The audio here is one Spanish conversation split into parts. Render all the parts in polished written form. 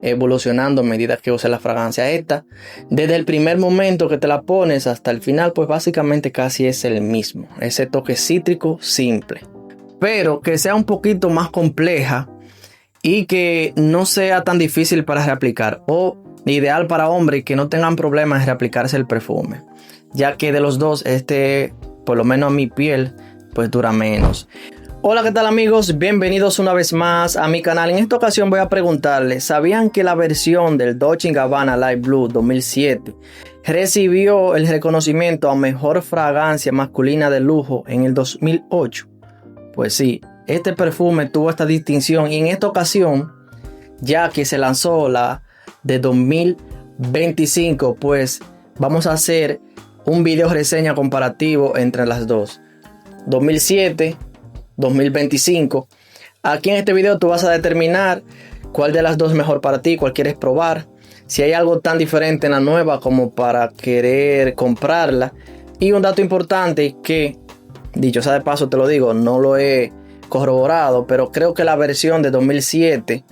evolucionando a medida que uses la fragancia esta. Desde el primer momento que te la pones hasta el final, pues básicamente casi es el mismo. Ese toque cítrico simple. Pero que sea un poquito más compleja y que no sea tan difícil para reaplicar. O ideal para hombres que no tengan problemas en reaplicarse el perfume. Ya que de los dos, por lo menos a mi piel, pues dura menos. Hola, ¿qué tal amigos? Bienvenidos una vez más a mi canal. En esta ocasión voy a preguntarles, ¿sabían que la versión del Dolce & Gabbana Light Blue 2007 recibió el reconocimiento a mejor fragancia masculina de lujo en el 2008? Pues sí, este perfume tuvo esta distinción y en esta ocasión, ya que se lanzó la de 2025, pues vamos a hacer un video reseña comparativo entre las dos. 2007, 2025. Aquí en este video tú vas a determinar cuál de las dos es mejor para ti, cuál quieres probar, si hay algo tan diferente en la nueva como para querer comprarla. Y un dato importante que, dicho sea de paso te lo digo, no lo he corroborado, pero creo que la versión de 2007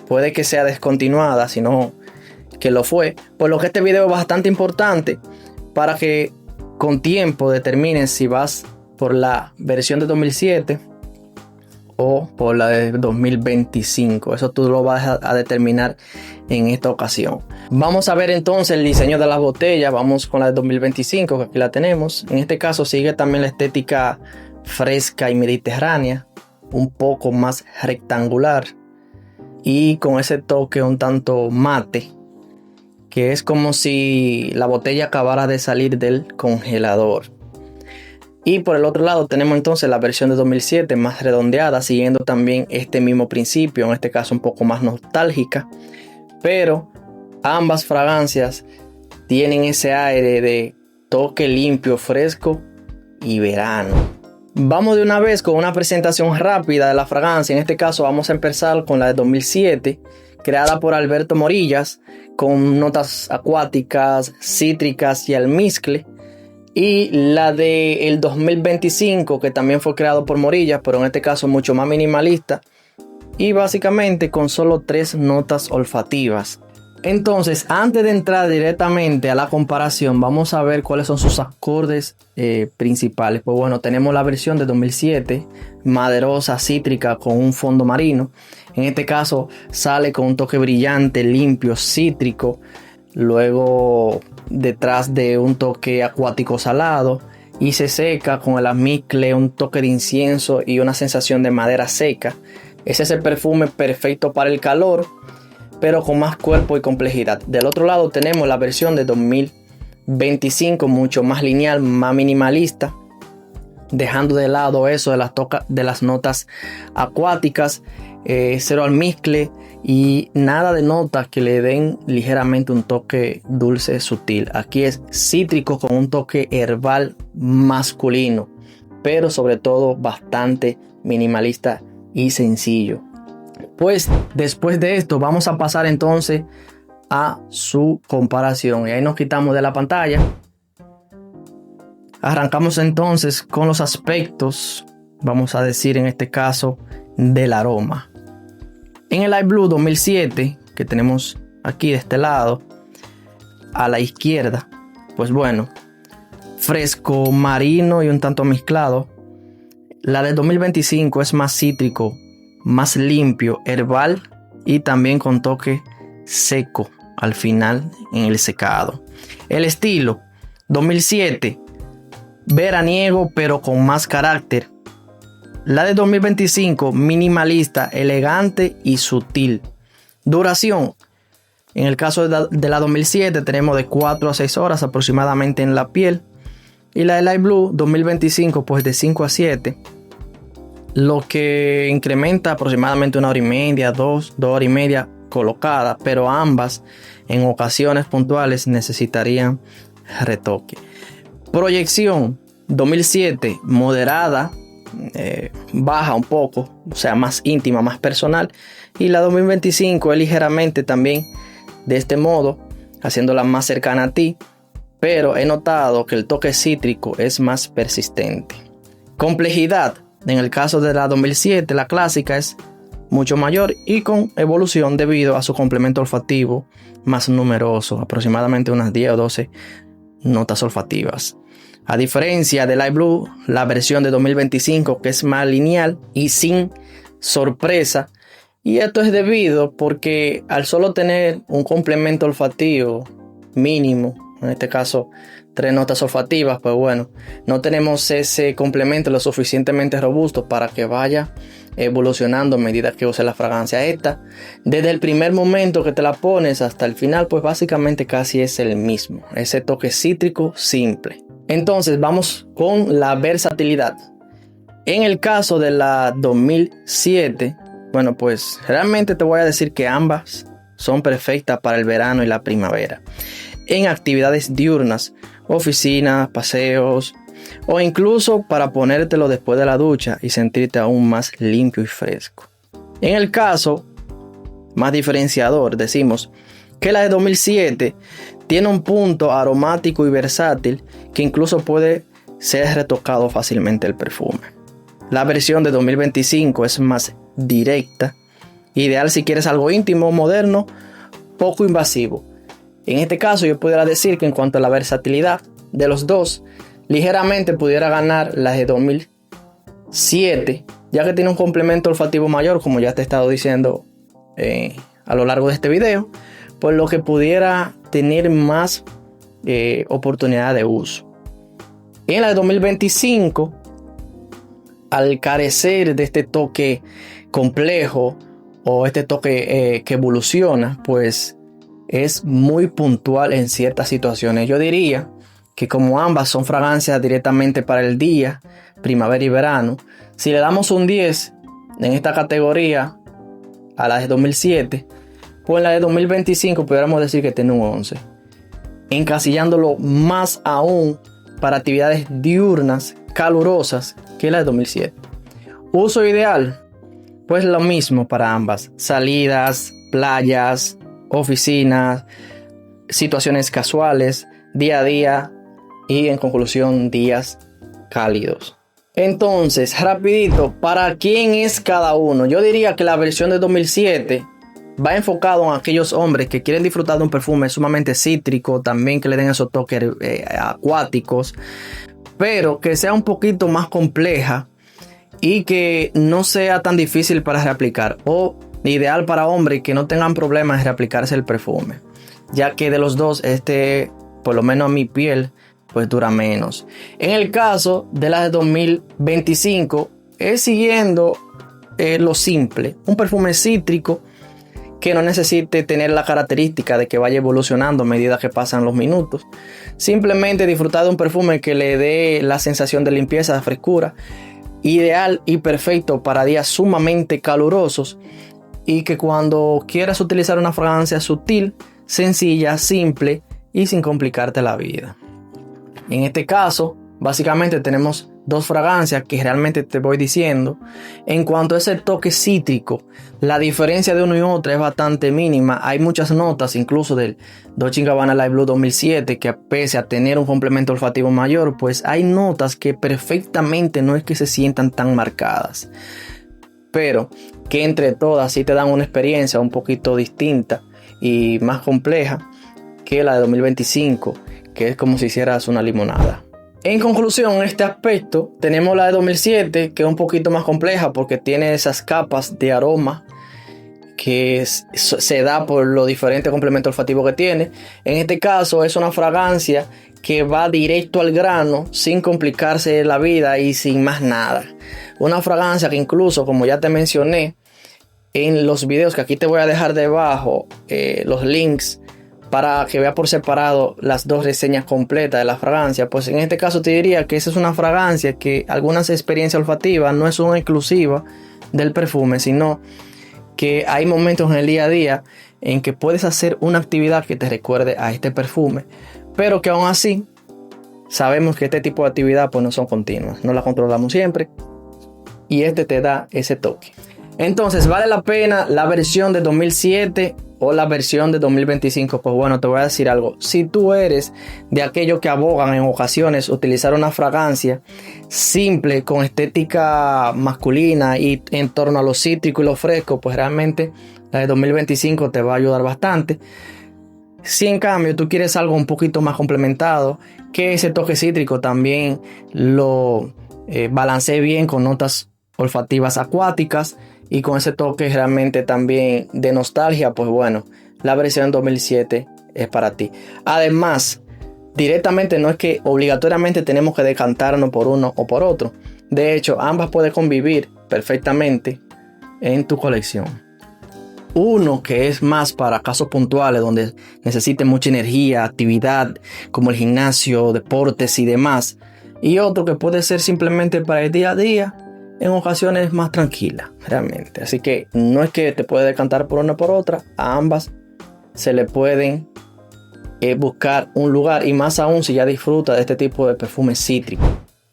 puede que sea descontinuada, sino que lo fue, por lo que este video es bastante importante para que con tiempo determines si vas por la versión de 2007 o por la de 2025. Eso tú lo vas a determinar en esta ocasión. Vamos a ver entonces el diseño de las botellas. Vamos con la de 2025, que aquí la tenemos. En este caso sigue también la estética fresca y mediterránea, un poco más rectangular y con ese toque un tanto mate, que es como si la botella acabara de salir del congelador. Y por el otro lado tenemos entonces la versión de 2007 más redondeada, siguiendo también este mismo principio, en este caso un poco más nostálgica, pero ambas fragancias tienen ese aire de toque limpio, fresco y verano. Vamos de una vez con una presentación rápida de la fragancia. En este caso vamos a empezar con la de 2007, creada por Alberto Morillas, con notas acuáticas, cítricas y almizcle. Y la del 2025, que también fue creado por Morillas, pero en este caso mucho más minimalista. Y básicamente con solo 3 notas olfativas. Entonces, antes de entrar directamente a la comparación, vamos a ver cuáles son sus acordes principales. Pues bueno, tenemos la versión de 2007, maderosa, cítrica, con un fondo marino. En este caso sale con un toque brillante, limpio, cítrico. Luego detrás de un toque acuático salado. Y se seca con el almizcle, un toque de incienso y una sensación de madera seca. Ese es el perfume perfecto para el calor, pero con más cuerpo y complejidad. Del otro lado tenemos la versión de 2025, mucho más lineal, más minimalista, dejando de lado eso de las notas acuáticas, cero almizcle y nada de notas que le den ligeramente un toque dulce sutil. Aquí es cítrico con un toque herbal masculino, pero sobre todo bastante minimalista y sencillo. Pues después de esto vamos a pasar entonces a su comparación y ahí nos quitamos de la pantalla. Arrancamos entonces con los aspectos, vamos a decir en este caso, del aroma. En el Light Blue 2007 que tenemos aquí de este lado a la izquierda, pues bueno, fresco, marino y un tanto mezclado. La del 2025 es más cítrico, más limpio, herbal y también con toque seco al final en el secado. El estilo 2007, veraniego pero con más carácter. La de 2025, minimalista, elegante y sutil. Duración, en el caso de la 2007 tenemos de 4 a 6 horas aproximadamente en la piel. Y la de Light Blue 2025 pues de 5 a 7. Lo que incrementa aproximadamente 1 hora y media, 2 horas y media colocada, pero ambas en ocasiones puntuales necesitarían retoque. Proyección 2007 moderada, baja un poco, o sea más íntima, más personal, y la 2025 es ligeramente también de este modo, haciéndola más cercana a ti, pero he notado que el toque cítrico es más persistente. Complejidad, en el caso de la 2007 la clásica es mucho mayor y con evolución debido a su complemento olfativo más numeroso, aproximadamente unas 10 o 12 notas olfativas. A diferencia de Light Blue, la versión de 2025 que es más lineal y sin sorpresa, y esto es debido porque al solo tener un complemento olfativo mínimo, en este caso 3 notas olfativas, pues bueno, no tenemos ese complemento lo suficientemente robusto para que vaya evolucionando a medida que use la fragancia esta. Desde el primer momento que te la pones hasta el final, pues básicamente casi es el mismo, ese toque cítrico simple. Entonces vamos con la versatilidad. En el caso de la 2007, bueno, pues realmente te voy a decir que ambas son perfectas para el verano y la primavera. En actividades diurnas, oficinas, paseos o incluso para ponértelo después de la ducha y sentirte aún más limpio y fresco. En el caso más diferenciador, decimos que la de 2007 tiene un punto aromático y versátil que incluso puede ser retocado fácilmente el perfume. La versión de 2025 es más directa, ideal si quieres algo íntimo, moderno, poco invasivo. En este caso yo pudiera decir que en cuanto a la versatilidad de los dos, ligeramente pudiera ganar la de 2007, ya que tiene un complemento olfativo mayor, como ya te he estado diciendo a lo largo de este video, por lo que pudiera tener más oportunidad de uso. En la de 2025, al carecer de este toque complejo o este toque que evoluciona, pues es muy puntual en ciertas situaciones. Yo diría que como ambas son fragancias directamente para el día, primavera y verano, si le damos un 10 en esta categoría a la de 2007, pues en la de 2025 pudiéramos decir que tiene un 11, encasillándolo más aún para actividades diurnas calurosas que la de 2007. Uso ideal, pues lo mismo para ambas: salidas, playas, oficinas, situaciones casuales, día a día y en conclusión días cálidos. Entonces, rapidito, ¿para quién es cada uno? Yo diría que la versión de 2007 va enfocado en aquellos hombres que quieren disfrutar de un perfume sumamente cítrico, también que le den esos toques acuáticos, pero que sea un poquito más compleja y que no sea tan difícil para reaplicar, o ideal para hombres que no tengan problemas en reaplicarse el perfume, ya que de los dos, por lo menos a mi piel, pues dura menos. En el caso de la de 2025, es siguiendo lo simple, un perfume cítrico que no necesite tener la característica de que vaya evolucionando a medida que pasan los minutos. Simplemente disfrutar de un perfume que le dé la sensación de limpieza, de frescura, ideal y perfecto para días sumamente calurosos, y que cuando quieras utilizar una fragancia sutil, sencilla, simple y sin complicarte la vida. En este caso, básicamente tenemos dos fragancias que realmente te voy diciendo. En cuanto a ese toque cítrico, la diferencia de uno y otro es bastante mínima. Hay muchas notas, incluso del Dolce & Gabbana Light Blue 2007, que pese a tener un complemento olfativo mayor, pues hay notas que perfectamente no es que se sientan tan marcadas, pero que entre todas sí te dan una experiencia un poquito distinta y más compleja que la de 2025, que es como si hicieras una limonada. En conclusión, en este aspecto tenemos la de 2007, que es un poquito más compleja porque tiene esas capas de aroma que se da por los diferentes complementos olfativos que tiene. En este caso es una fragancia que va directo al grano, sin complicarse la vida y sin más nada. Una fragancia que incluso, como ya te mencioné en los videos, que aquí te voy a dejar debajo los links para que veas por separado las dos reseñas completas de la fragancia, pues en este caso te diría que esa es una fragancia que algunas experiencias olfativas no es una exclusiva del perfume, sino que hay momentos en el día a día en que puedes hacer una actividad que te recuerde a este perfume, pero que aún así sabemos que este tipo de actividad pues no son continuas, no la controlamos siempre, y este te da ese toque. Entonces, ¿vale la pena la versión de 2007 o la versión de 2025? Pues bueno, te voy a decir algo. Si tú eres de aquellos que abogan en ocasiones utilizar una fragancia simple con estética masculina y en torno a lo cítrico y lo fresco, pues realmente la de 2025 te va a ayudar bastante. Si en cambio tú quieres algo un poquito más complementado, que ese toque cítrico también lo balancee bien con notas olfativas acuáticas y con ese toque realmente también de nostalgia, pues bueno, la versión 2007 es para ti. Además, directamente no es que obligatoriamente tenemos que decantarnos por uno o por otro. De hecho, ambas pueden convivir perfectamente en tu colección. Uno que es más para casos puntuales donde necesite mucha energía, actividad como el gimnasio, deportes y demás. Y otro que puede ser simplemente para el día a día, en ocasiones más tranquila, realmente. Así que no es que te puedes decantar por una o por otra, a ambas se le pueden buscar un lugar, y más aún si ya disfruta de este tipo de perfume cítrico.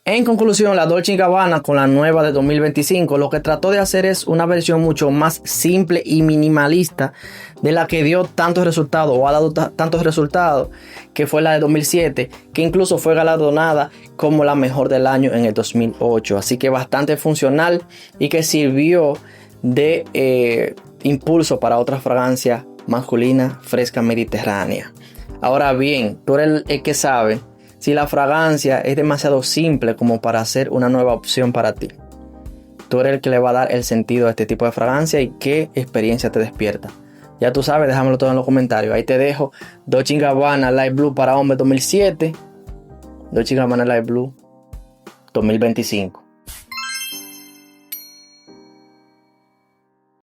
En conclusión, la Dolce & Gabbana con la nueva de 2025 lo que trató de hacer es una versión mucho más simple y minimalista de la que dio tantos resultados o ha dado tantos resultados, que fue la de 2007, que incluso fue galardonada como la mejor del año en el 2008. Así que bastante funcional y que sirvió de impulso para otra fragancia masculina fresca mediterránea. Ahora bien, tú eres el que sabe si la fragancia es demasiado simple como para ser una nueva opción para ti. Tú eres el que le va a dar el sentido a este tipo de fragancia y qué experiencia te despierta. Ya tú sabes, déjamelo todo en los comentarios. Ahí te dejo Dolce & Gabbana Light Blue para hombre 2007, Dolce & Gabbana Light Blue 2025.